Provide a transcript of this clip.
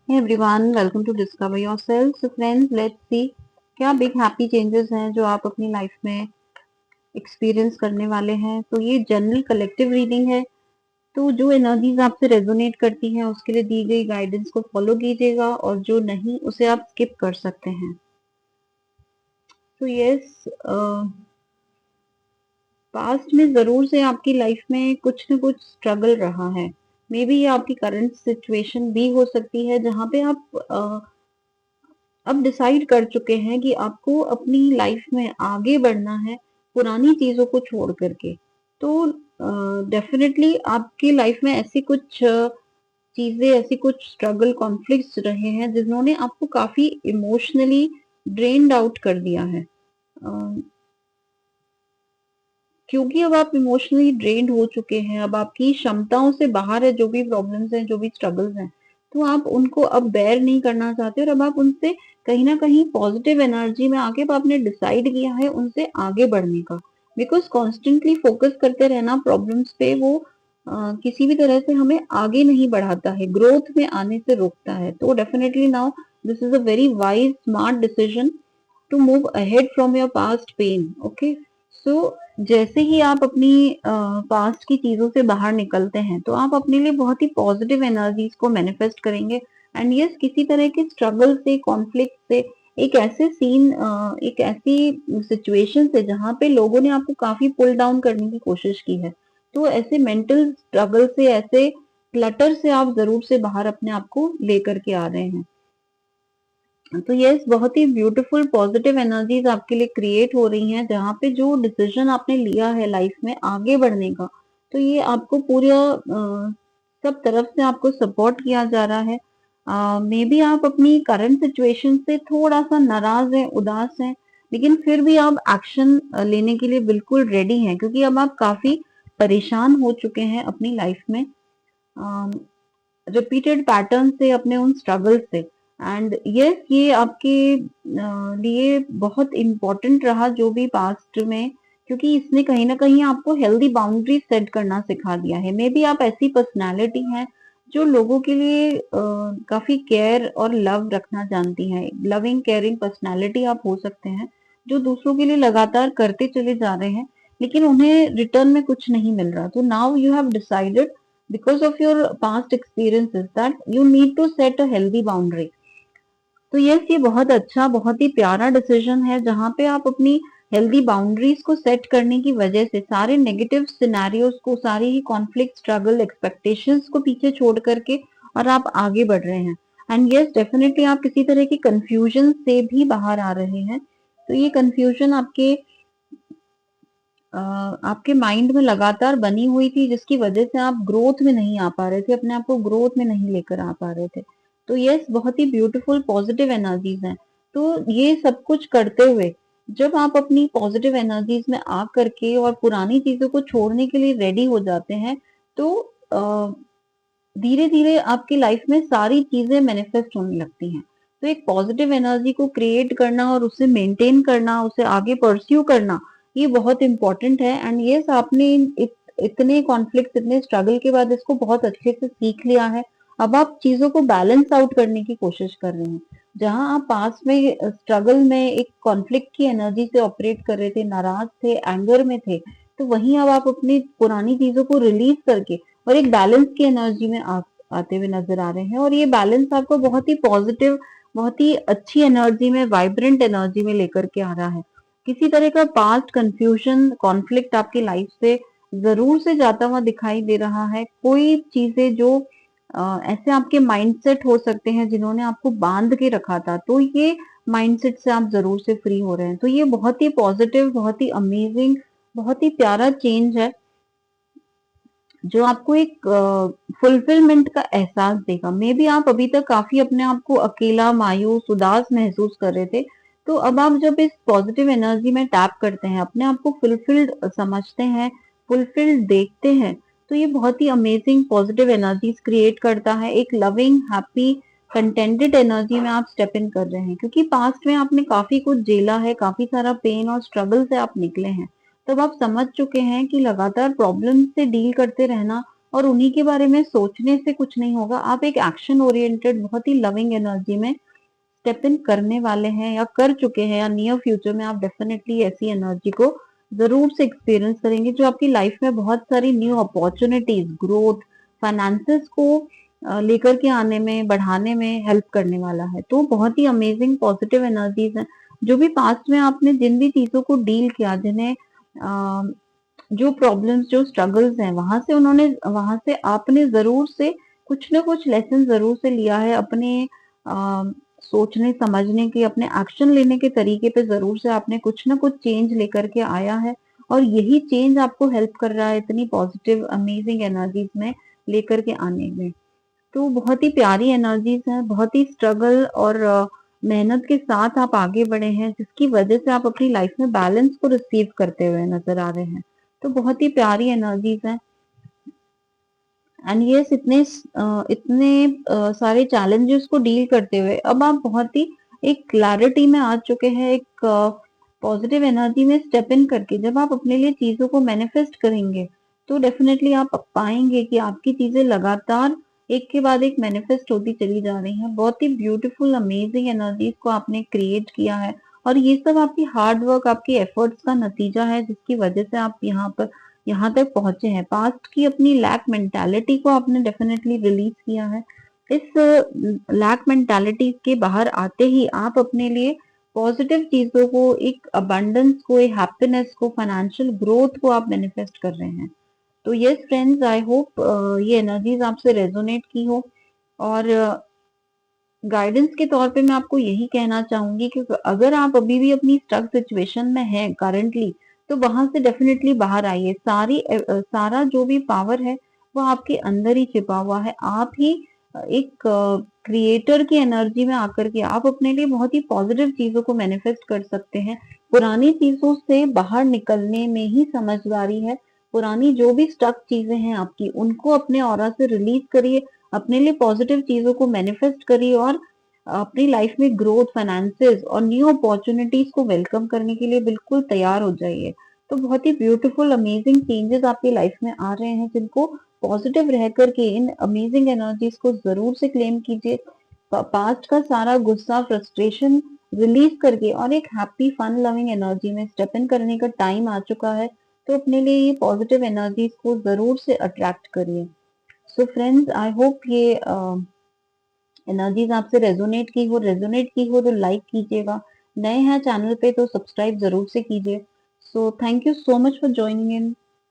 Hey everyone, welcome to Discover Yourself. So friends, let's see क्या big happy changes हैं जो आप अपनी लाइफ में एक्सपीरियंस करने वाले हैं। तो ये जनरल कलेक्टिव रीडिंग है। तो जो एनर्जीज आपसे रेजोनेट करती हैं उसके लिए दी गई गाइडेंस को फॉलो कीजिएगा और जो नहीं उसे आप स्किप कर सकते हैं। तो यस, पास्ट में जरूर से आपकी लाइफ में कुछ न कुछ स्ट्रगल रहा है। मे बी ये आपकी करंट सिचुएशन भी हो सकती है जहाँ पे आप अब डिसाइड कर चुके हैं कि आपको अपनी लाइफ में आगे बढ़ना है पुरानी चीजों को छोड़ करके। तो डेफिनेटली आपकी लाइफ में ऐसी कुछ चीजें, ऐसी कुछ स्ट्रगल कॉन्फ्लिक्ट्स रहे हैं जिन्होंने आपको काफी इमोशनली ड्रेन्ड आउट कर दिया है। क्योंकि अब आप इमोशनली ड्रेन्ड हो चुके हैं, अब आपकी क्षमताओं से बाहर है जो भी प्रॉब्लम्स हैं, जो भी स्ट्रगल्स हैं, तो आप उनको अब बेयर नहीं करना चाहते और अब आप उनसे कहीं ना कहीं पॉजिटिव एनर्जी में आके अब आपने डिसाइड किया है उनसे आगे बढ़ने का। बिकॉज कॉन्स्टेंटली फोकस करते रहना प्रॉब्लम्स पे, वो किसी भी तरह से हमें आगे नहीं बढ़ाता है, ग्रोथ में आने से रोकता है। तो definitely now this is a very wise smart decision to move ahead from your past pain. Okay, so जैसे ही आप अपनी पास्ट की चीजों से बाहर निकलते हैं तो आप अपने लिए बहुत ही पॉजिटिव एनर्जीज को मैनिफेस्ट करेंगे। एंड यस, किसी तरह के स्ट्रगल से, कॉन्फ्लिक्ट से, एक ऐसे सीन, एक ऐसी सिचुएशन से जहां पे लोगों ने आपको काफी पुल डाउन करने की कोशिश की है, तो ऐसे मेंटल स्ट्रगल से, ऐसे क्लटर से आप जरूर से बाहर अपने आप को लेकर के आ रहे हैं। तो यस, बहुत ही ब्यूटीफुल पॉजिटिव एनर्जीज आपके लिए क्रिएट हो रही हैं जहाँ पे जो डिसीजन आपने लिया है लाइफ में आगे बढ़ने का, तो ये आपको पूरा सब तरफ से आपको सपोर्ट किया जा रहा है। मे बी आप अपनी करंट सिचुएशन से थोड़ा सा नाराज हैं, उदास हैं, लेकिन फिर भी आप एक्शन लेने के लिए बिल्कुल रेडी हैं क्योंकि अब आप काफी परेशान हो चुके हैं अपनी लाइफ में रिपीटेड पैटर्न से, अपने उन स्ट्रगल से। एंड यस, ये आपके लिए बहुत इम्पोर्टेंट रहा जो भी पास्ट में, क्योंकि इसने कहीं ना कहीं आपको हेल्दी बाउंड्री सेट करना सिखा दिया है। मे बी आप ऐसी पर्सनालिटी हैं जो लोगों के लिए काफी केयर और लव रखना जानती हैं, लविंग केयरिंग पर्सनालिटी आप हो सकते हैं जो दूसरों के लिए लगातार करते चले जा रहे हैं लेकिन उन्हें रिटर्न में कुछ नहीं मिल रहा। तो now you have decided because of your past experiences that you need to set a healthy boundary। तो यस, ये बहुत अच्छा, बहुत ही प्यारा डिसीजन है जहां पे आप अपनी हेल्दी बाउंड्रीज को सेट करने की वजह से सारे नेगेटिव सिनेरियोज को, सारी ही कॉन्फ्लिक्ट, स्ट्रगल, एक्सपेक्टेशंस को पीछे छोड़ करके और आप आगे बढ़ रहे हैं। एंड यस, डेफिनेटली आप किसी तरह की कंफ्यूजन से भी बाहर आ रहे हैं। तो ये कंफ्यूजन आपके माइंड में लगातार बनी हुई थी जिसकी वजह से आप ग्रोथ में नहीं आ पा रहे थे, अपने आप को ग्रोथ में नहीं लेकर आ पा रहे थे। तो यस, बहुत ही ब्यूटीफुल पॉजिटिव एनर्जीज हैं। तो ये सब कुछ करते हुए जब आप अपनी पॉजिटिव एनर्जीज में आ करके और पुरानी चीजों को छोड़ने के लिए रेडी हो जाते हैं, तो धीरे धीरे आपकी लाइफ में सारी चीजें मैनिफेस्ट होने लगती हैं। तो एक पॉजिटिव एनर्जी को क्रिएट करना और उसे मेंटेन करना, उसे आगे परस्यू करना, ये बहुत इंपॉर्टेंट है। एंड यस, आपने इतने कॉन्फ्लिक्ट, इतने स्ट्रगल के बाद इसको बहुत अच्छे से सीख लिया है। अब आप चीजों को बैलेंस आउट करने की कोशिश कर रहे हैं। जहां आप पास में स्ट्रगल में एक कॉन्फ्लिक्ट की एनर्जी से ऑपरेट कर रहे थे, नाराज थे, एंगर में थे, तो वहीं अब आप अपनी पुरानी चीजों को रिलीज करके और एक बैलेंस की एनर्जी में आते हुए नजर आ रहे हैं। और ये बैलेंस आपको बहुत ही पॉजिटिव, बहुत ही अच्छी एनर्जी में, वाइब्रेंट एनर्जी में लेकर के आ रहा है। किसी तरह का पास्ट कंफ्यूजन, कॉन्फ्लिक्ट आपकी लाइफ से जरूर से जाता हुआ दिखाई दे रहा है। कोई चीजें जो ऐसे आपके माइंडसेट हो सकते हैं जिन्होंने आपको बांध के रखा था, तो ये माइंडसेट से आप जरूर से फ्री हो रहे हैं। तो ये बहुत ही पॉजिटिव, बहुत ही अमेजिंग, बहुत ही प्यारा चेंज है जो आपको एक फुलफिलमेंट का एहसास देगा। मे बी आप अभी तक काफी अपने आप को अकेला, मायूस, उदास महसूस कर रहे थे, तो अब आप जब इस पॉजिटिव एनर्जी में टैप करते हैं, अपने आप को फुलफिल्ड समझते हैं, फुलफिल्ड देखते हैं, तो ये बहुत ही अमेजिंग पॉजिटिव एनर्जीज क्रिएट करता है। एक लविंग, हैप्पी, कंटेंटेड एनर्जी में आप स्टेप इन कर रहे हैं क्योंकि पास्ट में आपने काफी कुछ झेला है, काफी सारा पेन और स्ट्रगल से आप निकले हैं। तब आप समझ चुके हैं कि लगातार प्रॉब्लम से डील करते रहना और उन्हीं के बारे में सोचने से कुछ नहीं होगा। आप एक एक्शन ओरिएंटेड बहुत ही लविंग एनर्जी में स्टेप इन करने वाले हैं या कर चुके हैं, या नियर फ्यूचर में आप डेफिनेटली ऐसी एनर्जी को जरूर से एक्सपीरियंस करेंगे, जो आपकी लाइफ में बहुत सारी न्यू अपॉर्चुनिटीज, ग्रोथ, फाइनेंसेस को लेकर के आने में, बढ़ाने में हेल्प करने वाला है। तो बहुत ही अमेजिंग पॉजिटिव एनर्जीज हैं। जो भी पास्ट में आपने जिन भी चीजों को डील किया, जिन्हें जो प्रॉब्लम्स, जो स्ट्रगल्स हैं, वहां से आपने जरूर से कुछ ना कुछ लेसन जरूर से लिया है। अपने सोचने समझने की, अपने एक्शन लेने के तरीके पे जरूर से आपने कुछ ना कुछ चेंज लेकर के आया है, और यही चेंज आपको हेल्प कर रहा है इतनी पॉजिटिव अमेजिंग एनर्जीज में लेकर के आने में। तो बहुत ही प्यारी एनर्जीज है, बहुत ही स्ट्रगल और मेहनत के साथ आप आगे बढ़े हैं, जिसकी वजह से आप अपनी लाइफ में बैलेंस को रिसीव करते हुए नजर आ रहे हैं। तो बहुत ही प्यारी एनर्जीज है। एंड यस, इतने सारे चैलेंजेस को डील करते हुए अब आप बहुत ही एक क्लैरिटी में आ चुके हैं, एक पॉजिटिव एनर्जी में स्टेप इन करके जब आप अपने लिए चीजों को मैनिफेस्ट करेंगे, तो डेफिनेटली आप पाएंगे कि आपकी चीजें लगातार एक के बाद एक मैनिफेस्ट होती चली जा रही हैं। बहुत ही ब्यूटीफुल अमेजिंग एनर्जीज को आपने क्रिएट किया है, और ये सब आपकी हार्ड वर्क, आपकी एफर्ट्स का नतीजा है, जिसकी वजह से आप यहाँ तक पहुंचे हैं। पास्ट की अपनी लैक मेंटालिटी को आपने डेफिनेटली रिलीज किया है। इस लैक मेंटालिटी के बाहर आते ही आप अपने लिए पॉजिटिव चीजों को, एक अबंडेंस को, एक हैप्पीनेस को, फाइनेंशियल ग्रोथ को आप मैनिफेस्ट कर रहे हैं। तो यस फ्रेंड्स, आई होप ये एनर्जीज आपसे रेजोनेट की हो। और गाइडेंस के तौर पे मैं आपको यही कहना चाहूंगी कि अगर आप अभी भी अपनी स्टक सिचुएशन में हैं करंटली, तो वहां से डेफिनेटली बाहर आइए। सारा जो भी पावर है वो आपके अंदर ही छिपा हुआ है। आप ही एक क्रिएटर की एनर्जी में आकर के आप अपने लिए बहुत ही पॉजिटिव चीजों को मैनिफेस्ट कर सकते हैं। पुरानी चीजों से बाहर निकलने में ही समझदारी है। पुरानी जो भी स्टक चीजें हैं आपकी, उनको अपने ऑरा से रिलीज करिए, अपने लिए पॉजिटिव चीजों को मैनिफेस्ट करिए, और अपनी लाइफ में ग्रोथ, फाइनेंसेस और न्यू अपॉर्चुनिटीज को वेलकम करने के लिए बिल्कुल तैयार हो जाइए। तो बहुत ही ब्यूटीफुल अमेजिंग चेंजेस आपकी लाइफ में आ रहे हैं, जिनको पॉजिटिव रह करके इन अमेजिंग एनर्जीज को जरूर से क्लेम कीजिए। पास्ट का सारा गुस्सा, फ्रस्ट्रेशन रिलीज करके और एक हैप्पी फन लविंग एनर्जी में स्टेप इन करने का टाइम आ चुका है। तो अपने लिए ये पॉजिटिव एनर्जीज को जरूर से अट्रैक्ट करिए। सो फ्रेंड्स, आई होप ये एनर्जीज आपसे रेजोनेट की हो तो लाइक कीजिएगा। नए हैं चैनल पे तो सब्सक्राइब जरूर से कीजिए। So thank you so much for joining in.